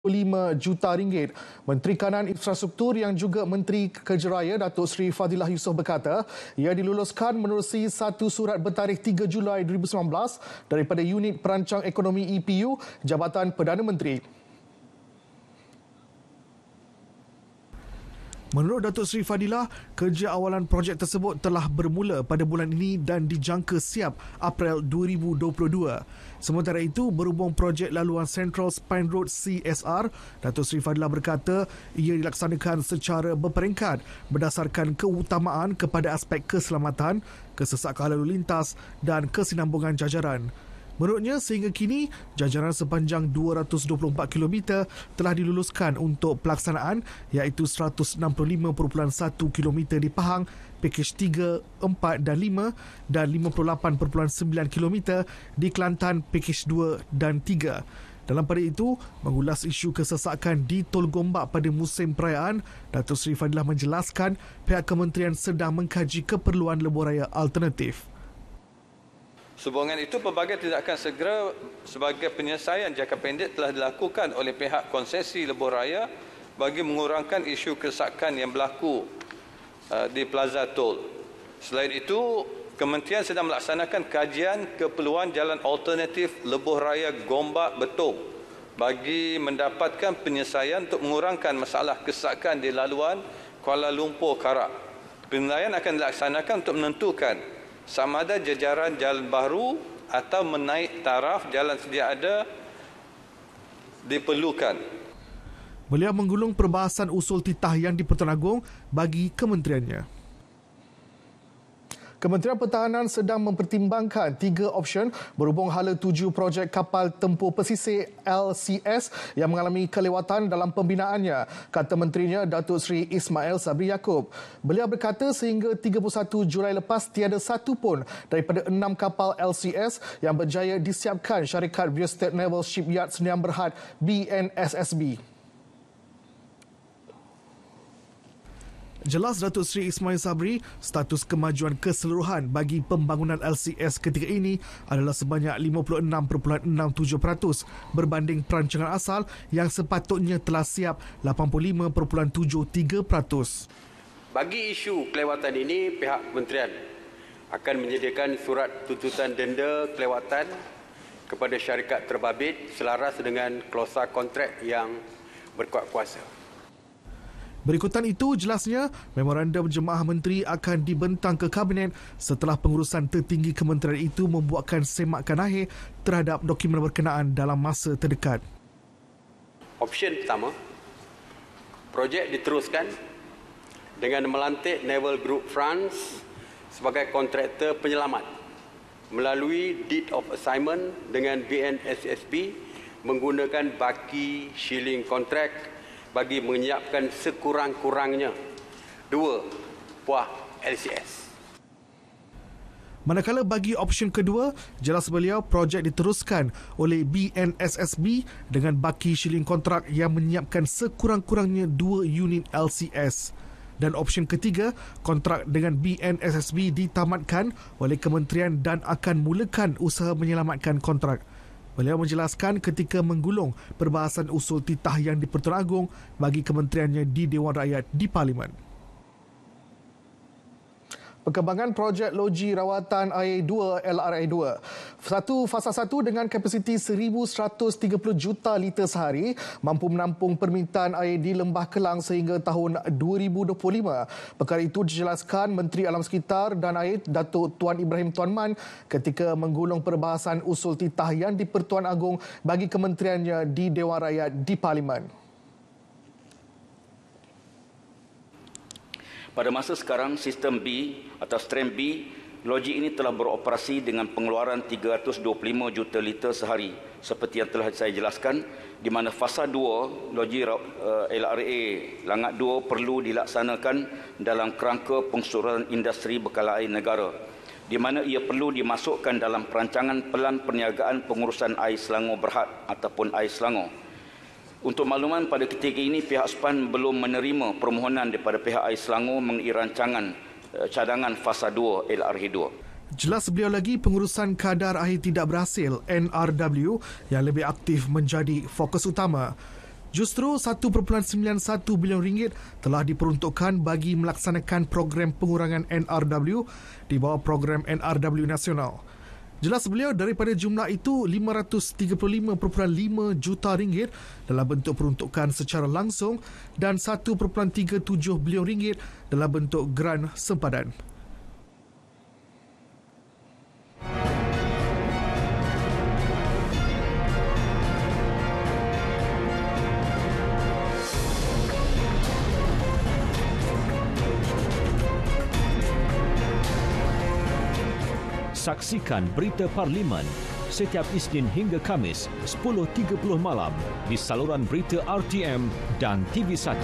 RM5 juta. Menteri Kanan Infrastruktur yang juga Menteri Kerja Raya Datuk Seri Fadilah Yusof berkata ia diluluskan menerusi satu surat bertarikh 3 Julai 2019 daripada Unit Perancang Ekonomi EPU Jabatan Perdana Menteri. Menurut Datuk Seri Fadilah, kerja awalan projek tersebut telah bermula pada bulan ini dan dijangka siap April 2022. Sementara itu, berhubung projek laluan Central Spine Road CSR, Datuk Seri Fadilah berkata ia dilaksanakan secara berperingkat berdasarkan keutamaan kepada aspek keselamatan, kesesakan lalu lintas dan kesinambungan jajaran. Menurutnya, sehingga kini, jajaran sepanjang 224 km telah diluluskan untuk pelaksanaan iaitu 165.1 km di Pahang, pakej 3, 4 dan 5 dan 58.9 km di Kelantan, pakej 2 dan 3. Dalam pada itu, mengulas isu kesesakan di Tol Gombak pada musim perayaan, Datuk Seri Fadilah menjelaskan pihak kementerian sedang mengkaji keperluan lebuh raya alternatif. Sehubungan itu, pelbagai tindakan segera sebagai penyelesaian jangka pendek telah dilakukan oleh pihak konsesi lebuh raya bagi mengurangkan isu kesesakan yang berlaku di Plaza Tol. Selain itu, kementerian sedang melaksanakan kajian keperluan jalan alternatif lebuh raya Gombak Betong bagi mendapatkan penyelesaian untuk mengurangkan masalah kesesakan di laluan Kuala Lumpur Karak. Penilaian akan dilaksanakan untuk menentukan sama ada jajaran jalan baru atau menaik taraf jalan sedia ada diperlukan. Beliau menggulung perbahasan usul titah yang di-Pertuan Agong bagi kementeriannya. Kementerian Pertahanan sedang mempertimbangkan 3 option berhubung hala 7 projek kapal tempur pesisir LCS yang mengalami kelewatan dalam pembinaannya, kata menterinya Datuk Seri Ismail Sabri Yaakob. Beliau berkata sehingga 31 Julai lepas tiada satu pun daripada 6 kapal LCS yang berjaya disiapkan syarikat Biostate Naval Shipyard Sdn Bhd BNSSB. Jelas Datuk Seri Ismail Sabri, status kemajuan keseluruhan bagi pembangunan LCS ketika ini adalah sebanyak 56.67% berbanding perancangan asal yang sepatutnya telah siap 85.73%. Bagi isu kelewatan ini, pihak kementerian akan menyediakan surat tuntutan denda kelewatan kepada syarikat terbabit selaras dengan klausa kontrak yang berkuat kuasa. Berikutan itu, jelasnya, memorandum jemaah menteri akan dibentang ke Kabinet setelah pengurusan tertinggi kementerian itu membuatkan semakan akhir terhadap dokumen berkenaan dalam masa terdekat. Option pertama, projek diteruskan dengan melantik Naval Group France sebagai kontraktor penyelamat melalui Deed of Assignment dengan BNSSB menggunakan baki shilling contract bagi menyiapkan sekurang-kurangnya 2 buah LCS. Manakala bagi option kedua, jelas beliau projek diteruskan oleh BNSSB dengan baki shilling kontrak yang menyiapkan sekurang-kurangnya 2 unit LCS. Dan option ketiga, kontrak dengan BNSSB ditamatkan oleh kementerian dan akan mulakan usaha menyelamatkan kontrak. Beliau menjelaskan ketika menggulung perbahasan usul titah yang di-Pertuan Agong bagi kementeriannya di Dewan Rakyat di Parlimen. Perkembangan projek loji rawatan air 2 LRA2. Satu fasa 1 dengan kapasiti 1,130 juta liter sehari mampu menampung permintaan air di Lembah Kelang sehingga tahun 2025. Perkara itu dijelaskan Menteri Alam Sekitar dan Air Datuk Tuan Ibrahim Tuan Man ketika menggulung perbahasan usul titah yang di-Pertuan Agong bagi kementeriannya di Dewan Rakyat di Parlimen. Pada masa sekarang, sistem B atau stream B, loji ini telah beroperasi dengan pengeluaran 325 juta liter sehari seperti yang telah saya jelaskan, di mana fasa 2 loji LRA Langat 2 perlu dilaksanakan dalam kerangka pengsuruhan industri bekala air negara, di mana ia perlu dimasukkan dalam perancangan pelan perniagaan pengurusan air Selangor Berhad ataupun air Selangor. Untuk makluman, pada ketika ini pihak SPAN belum menerima permohonan daripada pihak Air Selangor mengenai rancangan cadangan fasa 2 LRH2. Jelas beliau lagi pengurusan kadar air tidak berhasil NRW yang lebih aktif menjadi fokus utama. Justru 1.91 bilion ringgit telah diperuntukkan bagi melaksanakan program pengurangan NRW di bawah program NRW nasional. Jelas beliau, daripada jumlah itu 535.5 juta ringgit dalam bentuk peruntukan secara langsung dan 1.37 bilion ringgit dalam bentuk geran sempadan. Saksikan Berita Parlimen setiap Isnin hingga Khamis 10.30 malam di saluran berita RTM dan TV1.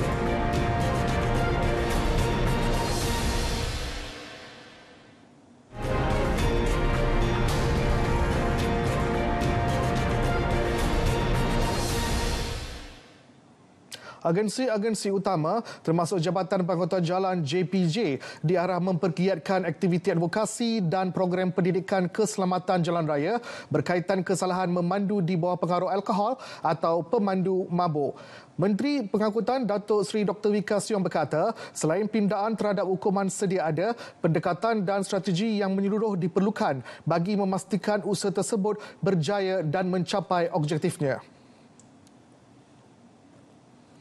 Agensi-agensi utama termasuk Jabatan Pangkutan Jalan JPJ diarah mempergiatkan aktiviti advokasi dan program pendidikan keselamatan jalan raya berkaitan kesalahan memandu di bawah pengaruh alkohol atau pemandu mabuk. Menteri Pengangkutan Datuk Seri Dr. Wika Siong berkata, selain pindaan terhadap hukuman sedia ada, pendekatan dan strategi yang menyeluruh diperlukan bagi memastikan usaha tersebut berjaya dan mencapai objektifnya.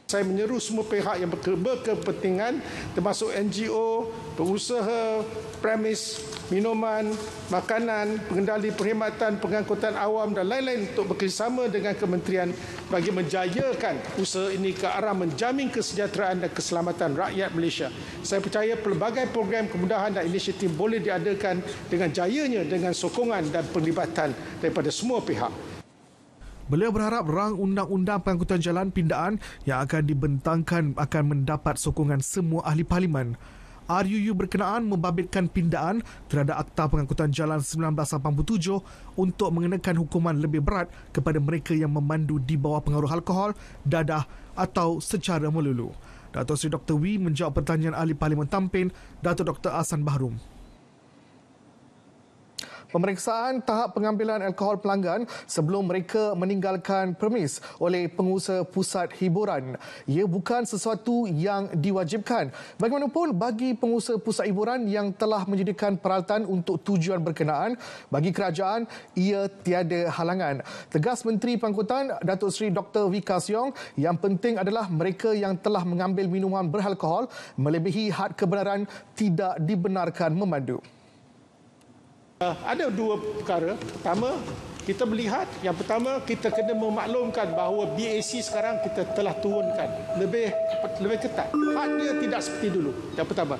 Saya menyeru semua pihak yang berkepentingan termasuk NGO, pengusaha, premis, minuman, makanan, pengendali perkhidmatan, pengangkutan awam dan lain-lain untuk bekerjasama dengan kementerian bagi menjayakan usaha ini ke arah menjamin kesejahteraan dan keselamatan rakyat Malaysia. Saya percaya pelbagai program kemudahan dan inisiatif boleh diadakan dengan jayanya dengan sokongan dan penglibatan daripada semua pihak. Beliau berharap rang undang-undang pengangkutan jalan pindaan yang akan dibentangkan akan mendapat sokongan semua ahli parlimen. RUU berkenaan membabitkan pindaan terhadap Akta Pengangkutan Jalan 1987 untuk mengenakan hukuman lebih berat kepada mereka yang memandu di bawah pengaruh alkohol, dadah atau secara melulu. Datuk Seri Dr. Wee menjawab pertanyaan ahli parlimen Tampin, Datuk Dr. Ahsan Bahrum. Pemeriksaan tahap pengambilan alkohol pelanggan sebelum mereka meninggalkan premis oleh pengusaha pusat hiburan. Ia bukan sesuatu yang diwajibkan. Bagaimanapun, bagi pengusaha pusat hiburan yang telah menyediakan peralatan untuk tujuan berkenaan, bagi kerajaan, ia tiada halangan. Tegas Menteri Pangkutan Datuk Seri Dr. Wika Siong, yang penting adalah mereka yang telah mengambil minuman beralkohol melebihi had kebenaran tidak dibenarkan memandu. Ada dua perkara. Pertama, kita melihat yang pertama kita kena memaklumkan bahawa BAC sekarang kita telah turunkan lebih ketat. Hadnya tidak seperti dulu. Yang pertama.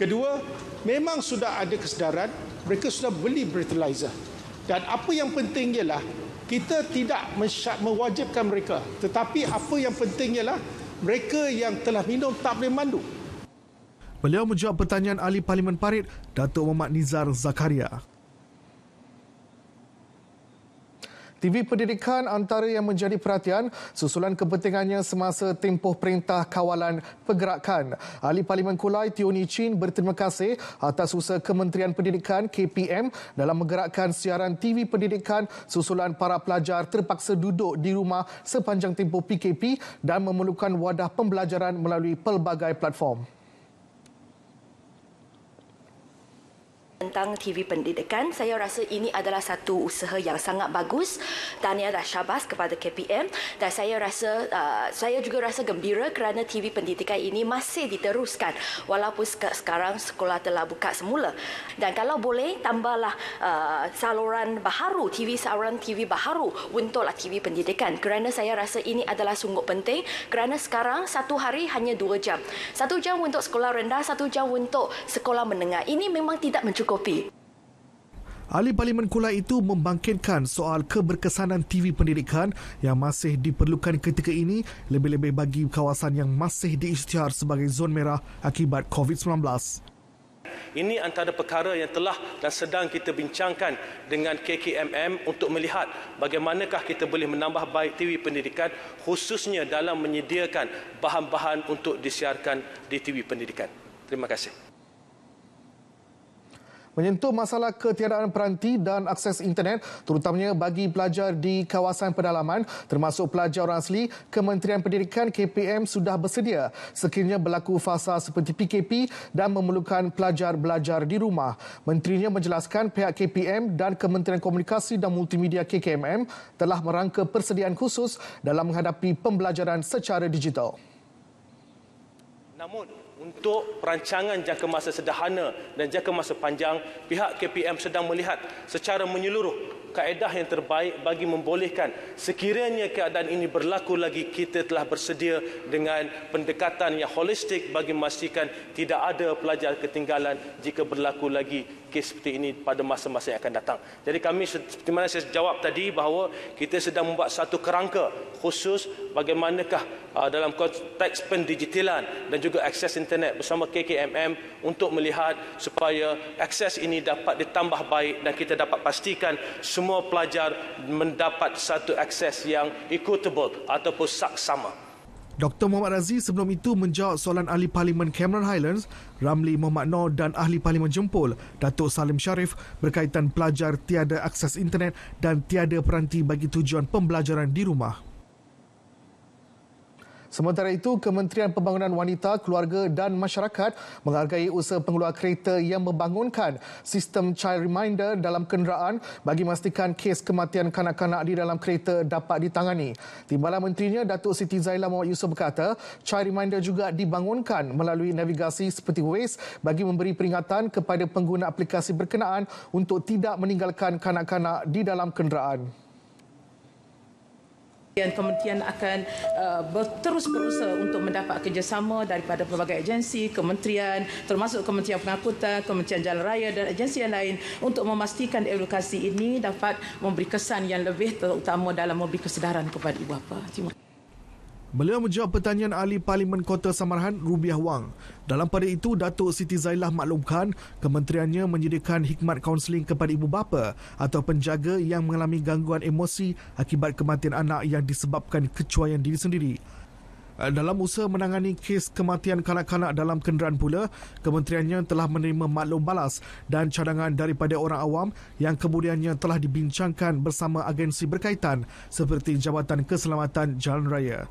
Kedua, memang sudah ada kesedaran, mereka sudah beli breathalyzer. Dan apa yang penting ialah kita tidak mewajibkan mereka, tetapi apa yang penting ialah mereka yang telah minum tak boleh mandu. Beliau menjawab pertanyaan ahli Parlimen Parit, Datuk Muhammad Nizar Zakaria. TV Pendidikan antara yang menjadi perhatian susulan kepentingannya semasa tempoh Perintah Kawalan Pergerakan. Ahli Parlimen Kulai Tioni Chin berterima kasih atas usaha Kementerian Pendidikan KPM dalam menggerakkan siaran TV Pendidikan susulan para pelajar terpaksa duduk di rumah sepanjang tempoh PKP dan memerlukan wadah pembelajaran melalui pelbagai platform. Tentang TV Pendidikan, saya rasa ini adalah satu usaha yang sangat bagus. Tahniah dan syabas kepada KPM, dan saya juga rasa gembira kerana TV Pendidikan ini masih diteruskan walaupun sekarang sekolah telah buka semula. Dan kalau boleh tambahlah saluran baharu, saluran TV baharu untuklah TV Pendidikan, kerana saya rasa ini adalah sungguh penting kerana sekarang satu hari hanya 2 jam. 1 jam untuk sekolah rendah, 1 jam untuk sekolah menengah. Ini memang tidak mencukupi. Ahli Parlimen Kulai itu membangkitkan soal keberkesanan TV Pendidikan yang masih diperlukan ketika ini, lebih-lebih bagi kawasan yang masih diisytihar sebagai zon merah akibat COVID-19. Ini antara perkara yang telah dan sedang kita bincangkan dengan KKMM untuk melihat bagaimanakah kita boleh menambah baik TV Pendidikan, khususnya dalam menyediakan bahan-bahan untuk disiarkan di TV Pendidikan. Terima kasih. Menyentuh masalah ketiadaan peranti dan akses internet terutamanya bagi pelajar di kawasan pedalaman termasuk pelajar orang asli, Kementerian Pendidikan KPM sudah bersedia sekiranya berlaku fasa seperti PKP dan memerlukan pelajar belajar di rumah. Menterinya menjelaskan pihak KPM dan Kementerian Komunikasi dan Multimedia KKMM telah merangka persediaan khusus dalam menghadapi pembelajaran secara digital. Namun, untuk perancangan jangka masa sederhana dan jangka masa panjang, pihak KPM sedang melihat secara menyeluruh kaedah yang terbaik bagi membolehkan sekiranya keadaan ini berlaku lagi, kita telah bersedia dengan pendekatan yang holistik bagi memastikan tidak ada pelajar ketinggalan jika berlaku lagi kes seperti ini pada masa-masa yang akan datang. Jadi kami, seperti mana saya jawab tadi, bahawa kita sedang membuat satu kerangka khusus bagaimanakah dalam konteks pendigitalan dan juga akses internet bersama KKMM untuk melihat supaya akses ini dapat ditambah baik dan kita dapat pastikan semua pelajar mendapat satu akses yang equitable ataupun saksama. Dr. Muhammad Razzi sebelum itu menjawab soalan Ahli Parlimen Cameron Highlands, Ramli Muhammad Noor dan Ahli Parlimen Jempol, Datuk Salim Sharif berkaitan pelajar tiada akses internet dan tiada peranti bagi tujuan pembelajaran di rumah. Sementara itu, Kementerian Pembangunan Wanita, Keluarga dan Masyarakat menghargai usaha pengeluar kereta yang membangunkan sistem child reminder dalam kenderaan bagi memastikan kes kematian kanak-kanak di dalam kereta dapat ditangani. Timbalan Menterinya, Datuk Siti Zailah Muhammad Yusof berkata, child reminder juga dibangunkan melalui navigasi seperti Waze bagi memberi peringatan kepada pengguna aplikasi berkenaan untuk tidak meninggalkan kanak-kanak di dalam kenderaan. Kementerian akan terus berusaha untuk mendapat kerjasama daripada pelbagai agensi, kementerian, termasuk Kementerian Pengangkutan, Kementerian Jalan Raya dan agensi yang lain untuk memastikan edukasi ini dapat memberi kesan yang lebih, terutama dalam memberi kesedaran kepada ibu bapa. Terima kasih. Beliau menjawab pertanyaan Ahli Parlimen Kota Samarahan, Rubiah Wang. Dalam pada itu, Datuk Siti Zailah maklumkan kementeriannya menyediakan khidmat kaunseling kepada ibu bapa atau penjaga yang mengalami gangguan emosi akibat kematian anak yang disebabkan kecuaian diri sendiri. Dalam usaha menangani kes kematian kanak-kanak dalam kenderaan pula, kementeriannya telah menerima maklum balas dan cadangan daripada orang awam yang kemudiannya telah dibincangkan bersama agensi berkaitan seperti Jabatan Keselamatan Jalan Raya.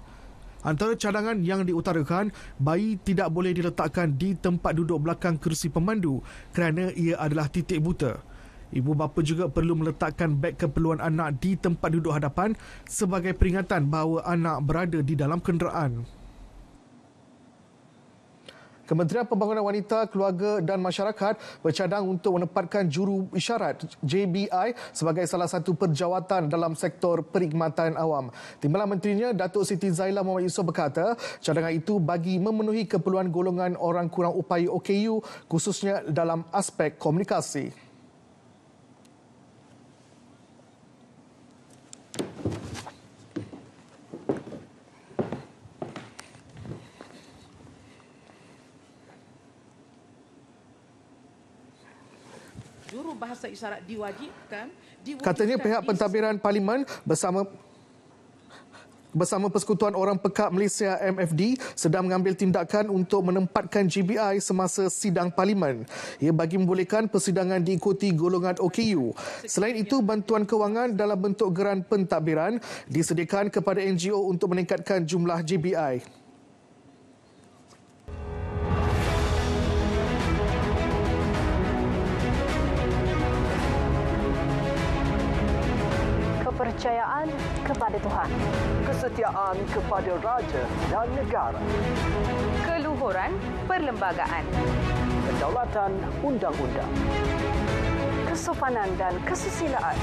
Antara cadangan yang diutarakan, bayi tidak boleh diletakkan di tempat duduk belakang kerusi pemandu kerana ia adalah titik buta. Ibu bapa juga perlu meletakkan beg keperluan anak di tempat duduk hadapan sebagai peringatan bahawa anak berada di dalam kenderaan. Kementerian Pembangunan Wanita, Keluarga dan Masyarakat bercadang untuk menempatkan juru isyarat JBI sebagai salah satu perjawatan dalam sektor perkhidmatan awam. Timbalan Menterinya, Datuk Siti Zailah Muhammad Yusof berkata, cadangan itu bagi memenuhi keperluan golongan orang kurang upaya OKU khususnya dalam aspek komunikasi. Bahasa isyarat diwajibkan. Katanya pihak pentadbiran Parlimen bersama Persekutuan Orang Pekak Malaysia MFD sedang mengambil tindakan untuk menempatkan JBI semasa sidang Parlimen. Ia bagi membolehkan persidangan diikuti golongan OKU. Selain itu, bantuan kewangan dalam bentuk geran pentadbiran disediakan kepada NGO untuk meningkatkan jumlah JBI. Kepercayaan kepada Tuhan, kesetiaan kepada raja dan negara, keluhuran perlembagaan, kedaulatan undang-undang, kesopanan dan kesusilaan.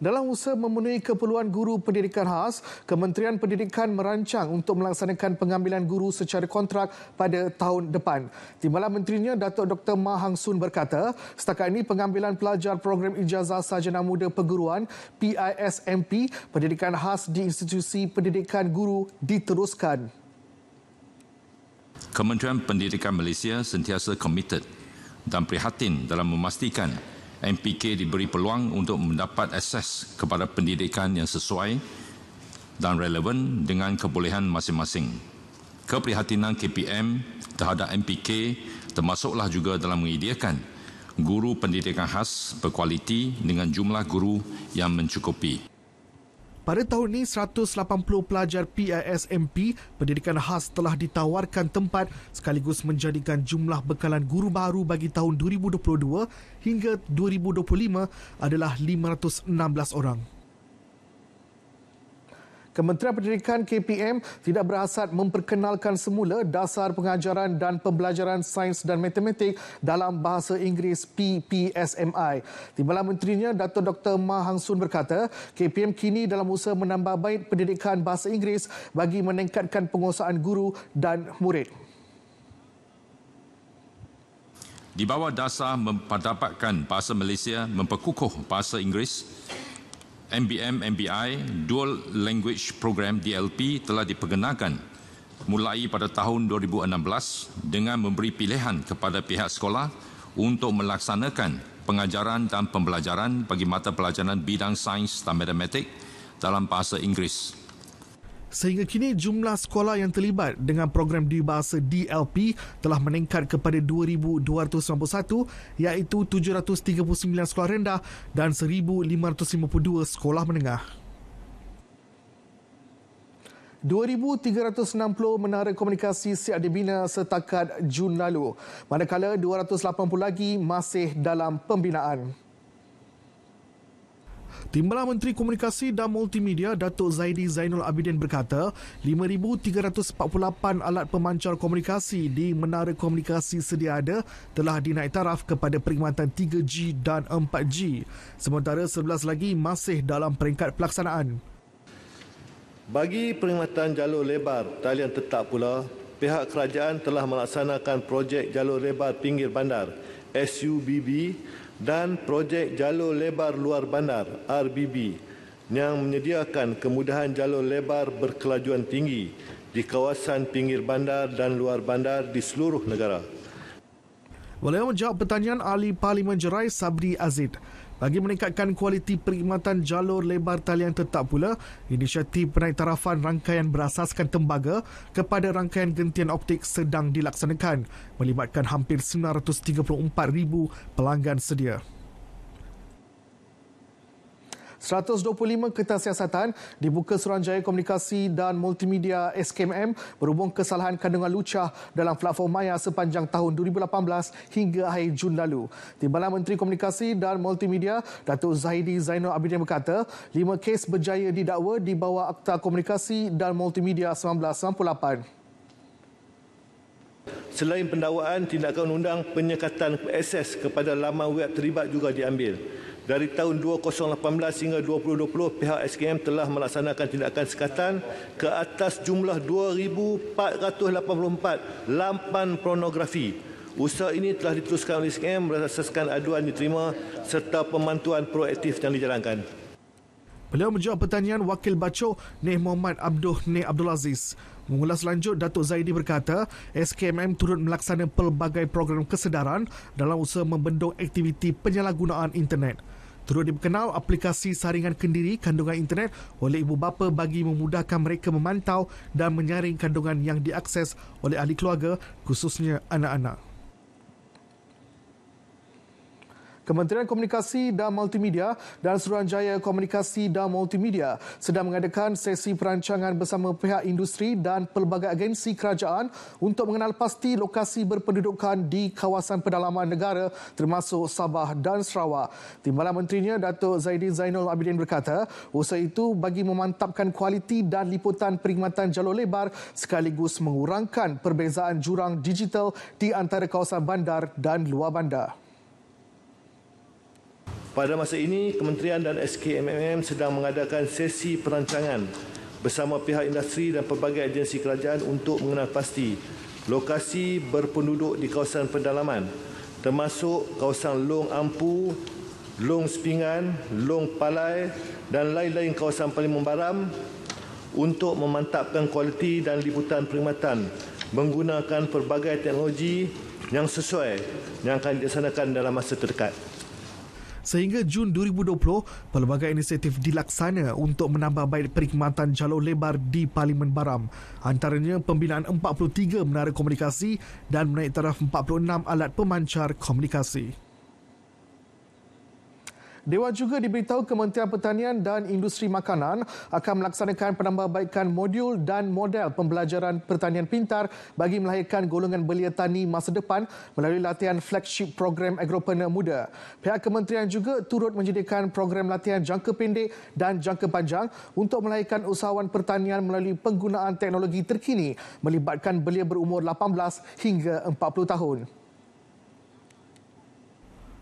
Dalam usaha memenuhi keperluan guru pendidikan khas, Kementerian Pendidikan merancang untuk melaksanakan pengambilan guru secara kontrak pada tahun depan. Timbalan Menterinya, Datuk Dr. Ma Hang Soon berkata, setakat ini pengambilan pelajar program Ijazah Sarjana Muda Perguruan PISMP Pendidikan Khas di institusi pendidikan guru diteruskan. Kementerian Pendidikan Malaysia sentiasa komited dan prihatin dalam memastikan MPK diberi peluang untuk mendapat akses kepada pendidikan yang sesuai dan relevan dengan kebolehan masing-masing. Keprihatinan KPM terhadap MPK termasuklah juga dalam menyediakan guru pendidikan khas berkualiti dengan jumlah guru yang mencukupi. Pada tahun ini, 180 pelajar PISMP pendidikan khas telah ditawarkan tempat sekaligus menjadikan jumlah bekalan guru baru bagi tahun 2022 hingga 2025 adalah 516 orang. Kementerian Pendidikan KPM tidak berhasrat memperkenalkan semula dasar pengajaran dan pembelajaran sains dan matematik dalam bahasa Inggeris PPSMI. Timbalan Menterinya Dato' Dr. Ma Hang Soon berkata, KPM kini dalam usaha menambah baik pendidikan bahasa Inggeris bagi meningkatkan penguasaan guru dan murid. Di bawah dasar memperdapat bahasa Malaysia memperkukuh bahasa Inggeris, MBI Dual Language Program DLP telah diperkenalkan mulai pada tahun 2016 dengan memberi pilihan kepada pihak sekolah untuk melaksanakan pengajaran dan pembelajaran bagi mata pelajaran bidang sains dan matematik dalam bahasa Inggeris. Sehingga kini jumlah sekolah yang terlibat dengan program di bahasa DLP telah meningkat kepada 2,291 iaitu 739 sekolah rendah dan 1,552 sekolah menengah. 2,360 menara komunikasi siap dibina setakat Jun lalu, manakala 280 lagi masih dalam pembinaan. Timbalan Menteri Komunikasi dan Multimedia Datuk Zaidi Zainul Abidin berkata, 5,348 alat pemancar komunikasi di menara komunikasi sedia ada telah dinaik taraf kepada perkhidmatan 3G dan 4G. Sementara 11 lagi masih dalam peringkat pelaksanaan. Bagi perkhidmatan jalur lebar talian tetap pula, pihak kerajaan telah melaksanakan projek jalur lebar pinggir bandar SUBB dan projek jalur lebar luar bandar RBB yang menyediakan kemudahan jalur lebar berkelajuan tinggi di kawasan pinggir bandar dan luar bandar di seluruh negara. Beliau menjawab pertanyaan Ahli Parlimen Jerai Sabri Azid. Bagi meningkatkan kualiti perkhidmatan jalur lebar talian tetap pula, inisiatif penaiktarafan rangkaian berasaskan tembaga kepada rangkaian gentian optik sedang dilaksanakan, melibatkan hampir 934,000 pelanggan sedia. 125 kertas siasatan dibuka Suruhanjaya Komunikasi dan Multimedia SKMM berhubung kesalahan kandungan lucah dalam platform maya sepanjang tahun 2018 hingga akhir Jun lalu. Timbalan Menteri Komunikasi dan Multimedia Datuk Zaidi Zainul Abidin berkata, 5 kes berjaya didakwa di bawah Akta Komunikasi dan Multimedia 1998. Selain pendakwaan, tindakan undang penyekatan akses kepada laman web terlibat juga diambil. Dari tahun 2018 hingga 2020, pihak SKM telah melaksanakan tindakan sekatan ke atas jumlah 2,484 laman pornografi. Usaha ini telah diteruskan oleh SKM berdasarkan aduan diterima serta pemantauan proaktif yang dijalankan. Beliau menjawab pertanyaan Wakil Bacok Nih Muhammad Abdul Aziz. Mengulas lanjut, Datuk Zaidi berkata, SKMM turut melaksanakan pelbagai program kesedaran dalam usaha membendung aktiviti penyalahgunaan internet. Turut dikenal aplikasi saringan kendiri kandungan internet oleh ibu bapa bagi memudahkan mereka memantau dan menyaring kandungan yang diakses oleh ahli keluarga, khususnya anak-anak. Kementerian Komunikasi dan Multimedia dan Suruhanjaya Komunikasi dan Multimedia sedang mengadakan sesi perancangan bersama pihak industri dan pelbagai agensi kerajaan untuk mengenal pasti lokasi berpendudukan di kawasan pedalaman negara termasuk Sabah dan Sarawak. Timbalan Menterinya Datuk Zaidi Zainul Abidin berkata, usaha itu bagi memantapkan kualiti dan liputan perkhidmatan jalur lebar sekaligus mengurangkan perbezaan jurang digital di antara kawasan bandar dan luar bandar. Pada masa ini, Kementerian dan SKMM sedang mengadakan sesi perancangan bersama pihak industri dan pelbagai agensi kerajaan untuk mengenal pasti lokasi berpenduduk di kawasan pedalaman termasuk kawasan Long Ampu, Long Sepingan, Long Palai dan lain-lain kawasan Parlimen Baram untuk memantapkan kualiti dan liputan perkhidmatan menggunakan pelbagai teknologi yang sesuai yang akan dilaksanakan dalam masa terdekat. Sehingga Jun 2020, pelbagai inisiatif dilaksana untuk menambah baik perkhidmatan jalur lebar di Parlimen Baram. Antaranya pembinaan 43 menara komunikasi dan menaik taraf 46 alat pemancar komunikasi. Dewan juga diberitahu Kementerian Pertanian dan Industri Makanan akan melaksanakan penambahbaikan modul dan model pembelajaran pertanian pintar bagi melahirkan golongan belia tani masa depan melalui latihan flagship program Agropreneur Muda. Pihak kementerian juga turut menyediakan program latihan jangka pendek dan jangka panjang untuk melahirkan usahawan pertanian melalui penggunaan teknologi terkini melibatkan belia berumur 18 hingga 40 tahun.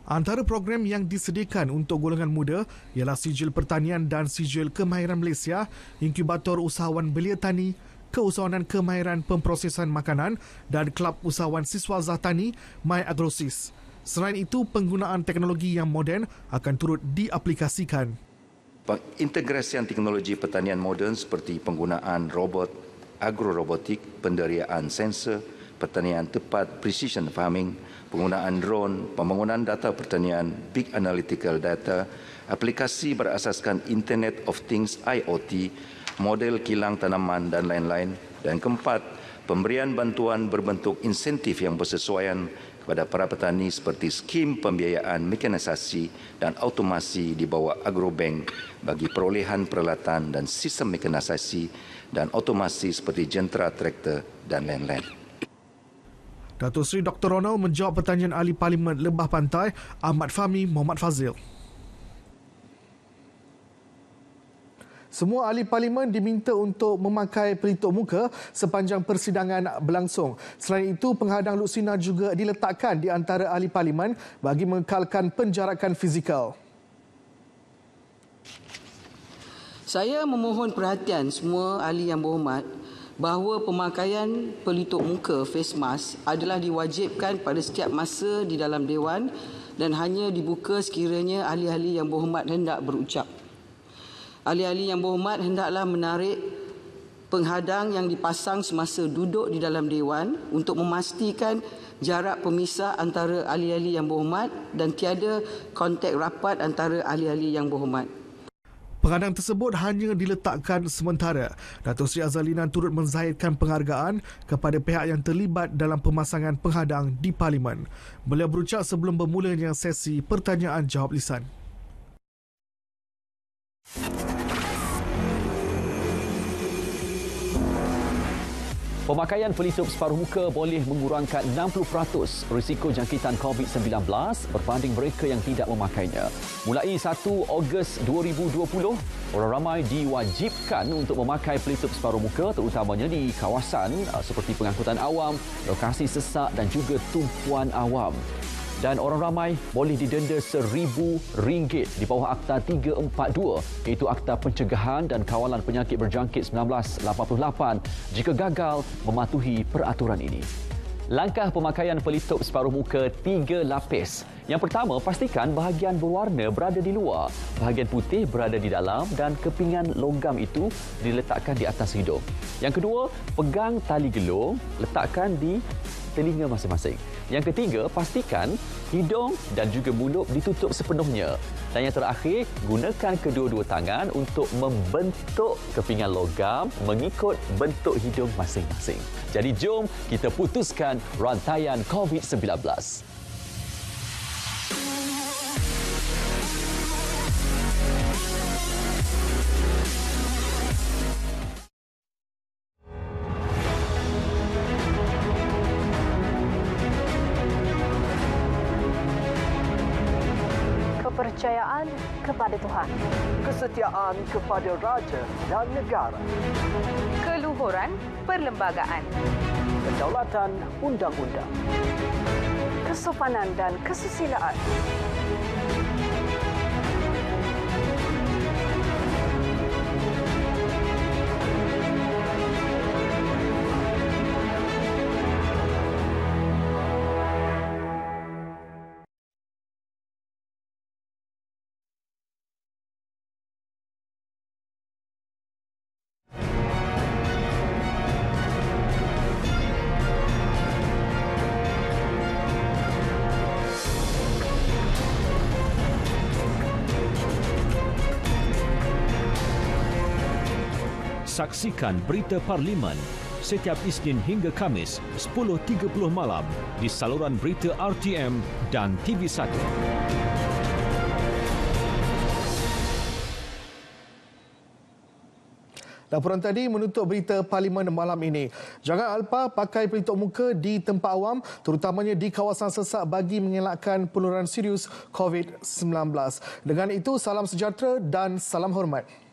Antara program yang disediakan untuk golongan muda ialah Sijil Pertanian dan Sijil Kemahiran Malaysia, Inkubator Usahawan Belia Tani, Keusahawanan Kemahiran Pemprosesan Makanan dan Kelab Usahawan Siswa Zahtani My Agrosis. Selain itu, penggunaan teknologi yang moden akan turut diaplikasikan. Integrasian teknologi pertanian moden seperti penggunaan robot, agrorobotik, penderiaan sensor, pertanian tepat, precision farming, penggunaan drone, pembangunan data pertanian, big analytical data, aplikasi berasaskan Internet of Things IoT, model kilang tanaman dan lain-lain. Dan keempat, pemberian bantuan berbentuk insentif yang bersesuaian kepada para petani seperti skim pembiayaan mekanisasi dan automasi di bawah Agrobank bagi perolehan peralatan dan sistem mekanisasi dan automasi seperti jentera traktor dan lain-lain. Datuk Seri Dr. Ronald menjawab pertanyaan Ahli Parlimen Lebah Pantai Ahmad Fahmi Muhammad Fazil. Semua ahli parlimen diminta untuk memakai pelitup muka sepanjang persidangan berlangsung. Selain itu, penghadang luksina juga diletakkan di antara ahli parlimen bagi mengekalkan penjarakan fizikal. Saya memohon perhatian semua ahli yang berhormat bahawa pemakaian pelitup muka face mask adalah diwajibkan pada setiap masa di dalam Dewan dan hanya dibuka sekiranya ahli-ahli yang berhormat hendak berucap. Ahli-ahli yang berhormat hendaklah menarik penghadang yang dipasang semasa duduk di dalam Dewan untuk memastikan jarak pemisah antara ahli-ahli yang berhormat dan tiada kontak rapat antara ahli-ahli yang berhormat. Penghadang tersebut hanya diletakkan sementara. Datuk Seri Azalinan turut menzahirkan penghargaan kepada pihak yang terlibat dalam pemasangan penghadang di Parlimen. Beliau berucap sebelum bermulanya sesi pertanyaan jawab lisan. Pemakaian pelitup separuh muka boleh mengurangkan 60% risiko jangkitan COVID-19 berbanding mereka yang tidak memakainya. Mulai 1 Ogos 2020, orang ramai diwajibkan untuk memakai pelitup separuh muka terutamanya di kawasan seperti pengangkutan awam, lokasi sesak dan juga tumpuan awam. Dan orang ramai boleh didenda RM1,000 di bawah Akta 342 iaitu Akta Pencegahan dan Kawalan Penyakit Berjangkit 1988 jika gagal mematuhi peraturan ini. Langkah pemakaian pelitup separuh muka 3 lapis. Yang pertama, pastikan bahagian berwarna berada di luar, bahagian putih berada di dalam dan kepingan logam itu diletakkan di atas hidung. Yang kedua, pegang tali gelung, letakkan di telinga masing-masing. Yang ketiga, pastikan hidung dan juga mulut ditutup sepenuhnya. Dan yang terakhir, gunakan kedua-dua tangan untuk membentuk kepingan logam mengikut bentuk hidung masing-masing. Jadi jom kita putuskan rantaian COVID-19. Kepercayaan kepada Tuhan, kesetiaan kepada raja dan negara, keluhuran perlembagaan, kedaulatan undang-undang, kesopanan dan kesusilaan. Saksikan Berita Parlimen setiap Isnin hingga Khamis 10.30 malam di saluran berita RTM dan TV1. Laporan tadi menutup berita Parlimen malam ini. Jangan lupa pakai pelitup muka di tempat awam, terutamanya di kawasan sesak bagi mengelakkan penularan serius COVID-19. Dengan itu, salam sejahtera dan salam hormat.